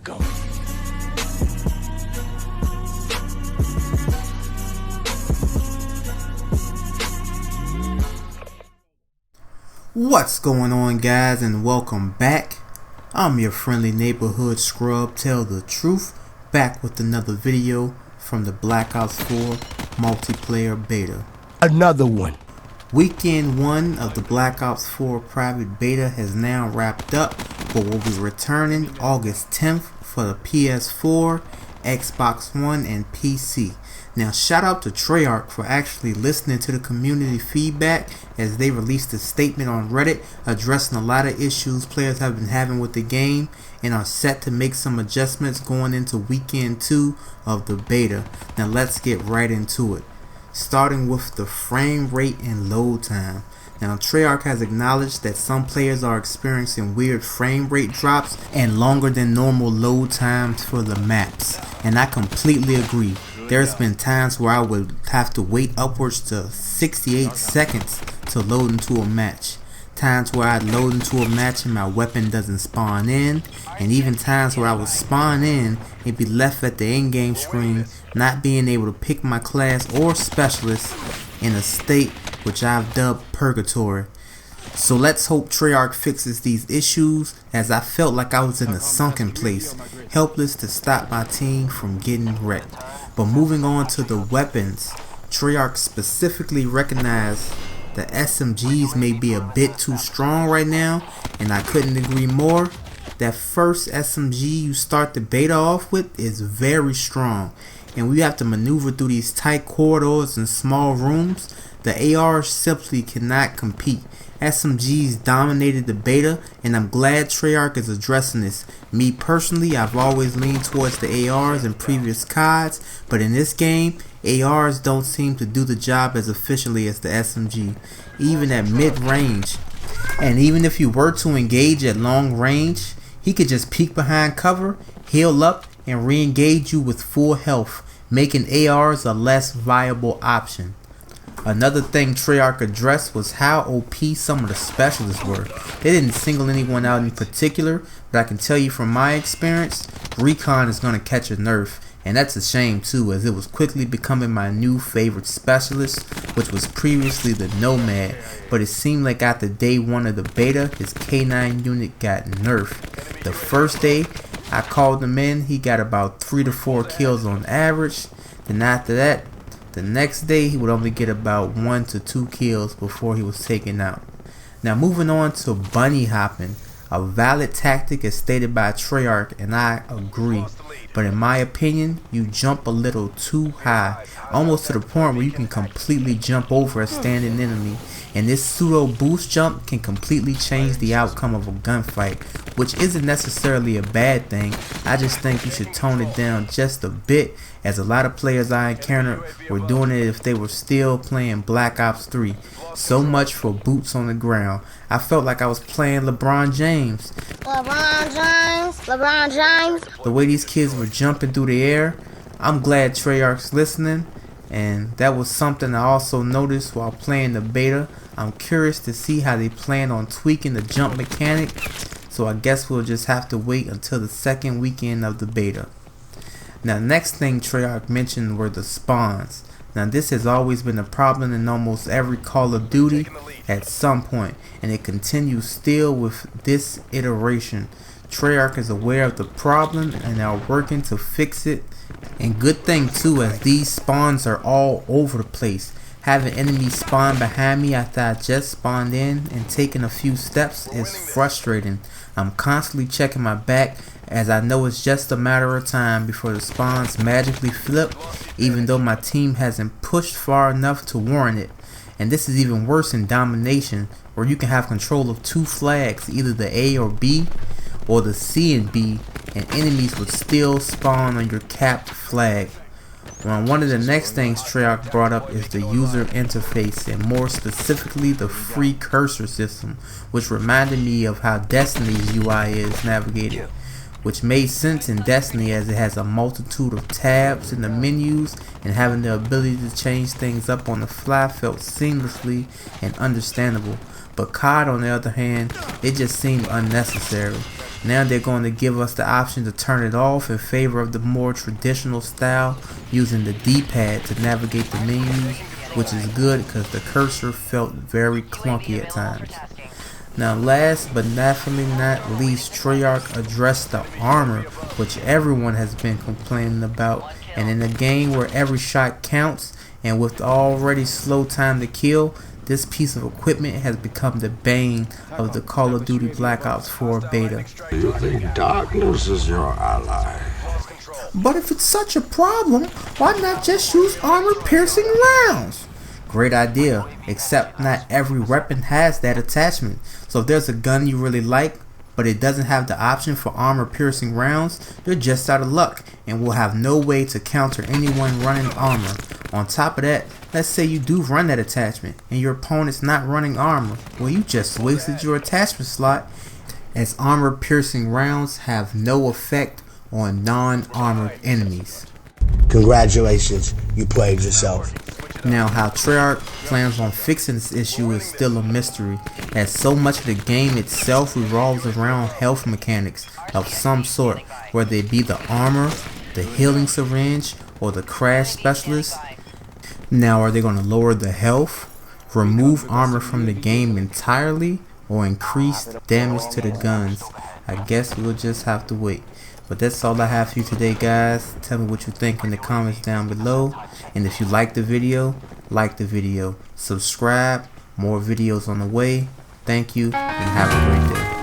Go. What's going on, guys, and welcome back. I'm your friendly neighborhood scrub, Tell the Truth, back with another video from the Black Ops 4 multiplayer beta. Another one. Weekend 1 of the Black Ops 4 private beta has now wrapped up, but will be returning August 10th for the PS4, Xbox One, and PC. Now, shout out to Treyarch for actually listening to the community feedback as they released a statement on Reddit addressing a lot of issues players have been having with the game and are set to make some adjustments going into weekend 2 of the beta. Now, let's get right into it. Starting with the frame rate and load time. Now, Treyarch has acknowledged that some players are experiencing weird frame rate drops and longer than normal load times for the maps, and I completely agree. There's been times where I would have to wait upwards to 68 seconds to load into a match. Times where I'd load into a match and my weapon doesn't spawn in, and even times where I would spawn in and be left at the in-game screen not being able to pick my class or specialist in a state which I've dubbed purgatory. So let's hope Treyarch fixes these issues, as I felt like I was in a sunken place, helpless to stop my team from getting wrecked. But moving on to the weapons, Treyarch specifically recognized the SMGs may be a bit too strong right now, and I couldn't agree more. That first SMG you start the beta off with is very strong, and we have to maneuver through these tight corridors and small rooms. The ARs simply cannot compete. SMGs dominated the beta, and I'm glad Treyarch is addressing this. Me personally, I've always leaned towards the ARs in previous CODs, but in this game, ARs don't seem to do the job as efficiently as the SMG, even at mid-range. And even if you were to engage at long range, he could just peek behind cover, heal up, and re-engage you with full health, making ARs a less viable option. Another thing Treyarch addressed was how OP some of the specialists were. They didn't single anyone out in particular, but I can tell you from my experience, Recon is going to catch a nerf, and that's a shame too, as it was quickly becoming my new favorite specialist, which was previously the Nomad, but it seemed like after day 1 of the beta, his K9 unit got nerfed. The first day I called him in, he got about 3 to 4 kills on average, then after that, the next day he would only get about 1 to 2 kills before he was taken out. Now moving on to bunny hopping, a valid tactic as stated by Treyarch, and I agree. But in my opinion, you jump a little too high, almost to the point where you can completely jump over a standing enemy. And this pseudo boost jump can completely change the outcome of a gunfight, which isn't necessarily a bad thing. I just think you should tone it down just a bit, as a lot of players I encountered were doing it if they were still playing Black Ops 3. So much for boots on the ground. I felt like I was playing LeBron James. LeBron James. The way these kids were jumping through the air. I'm glad Treyarch's listening, and that was something I also noticed while playing the beta. I'm curious to see how they plan on tweaking the jump mechanic, so I guess we'll just have to wait until the second weekend of the beta. Now, next thing Treyarch mentioned were the spawns. Now, this has always been a problem in almost every Call of Duty at some point, and it continues still with this iteration. Treyarch is aware of the problem and are working to fix it. And good thing too, as these spawns are all over the place. Having enemies spawn behind me after I just spawned in and taking a few steps is frustrating. I'm constantly checking my back, as I know it's just a matter of time before the spawns magically flip, even though my team hasn't pushed far enough to warrant it. And this is even worse in domination, where you can have control of 2 flags, either the A or B, or the C and B, and enemies would still spawn on your capped flag. One of the next things Treyarch brought up is the user interface, and more specifically the free cursor system, which reminded me of how Destiny's UI is navigated, which made sense in Destiny as it has a multitude of tabs in the menus, and having the ability to change things up on the fly felt seamlessly and understandable. But COD, on the other hand, it just seemed unnecessary. Now they're going to give us the option to turn it off in favor of the more traditional style using the D-pad to navigate the menus, which is good because the cursor felt very clunky at times. Now last but definitely not least, Treyarch addressed the armor, which everyone has been complaining about, and in a game where every shot counts and with the already slow time to kill, this piece of equipment has become the bane of the Call of Duty Black Ops 4 beta. You think darkness is your ally? But if it's such a problem, why not just use armor-piercing rounds? Great idea, except not every weapon has that attachment. So if there's a gun you really like, but it doesn't have the option for armor-piercing rounds, you're just out of luck and will have no way to counter anyone running armor. On top of that, let's say you do run that attachment and your opponent's not running armor. Well, you just wasted your attachment slot, as armor-piercing rounds have no effect on non-armored enemies. Congratulations, you played yourself. Now, how Treyarch plans on fixing this issue is still a mystery, as so much of the game itself revolves around health mechanics of some sort, whether it be the armor, the healing syringe, or the crash specialist. Now, are they going to lower the health, remove armor from the game entirely, or increase damage to the guns? I guess we'll just have to wait. But that's all I have for you today, guys. Tell me what you think in the comments down below. And if you like the video, subscribe. More videos on the way. Thank you, and have a great day.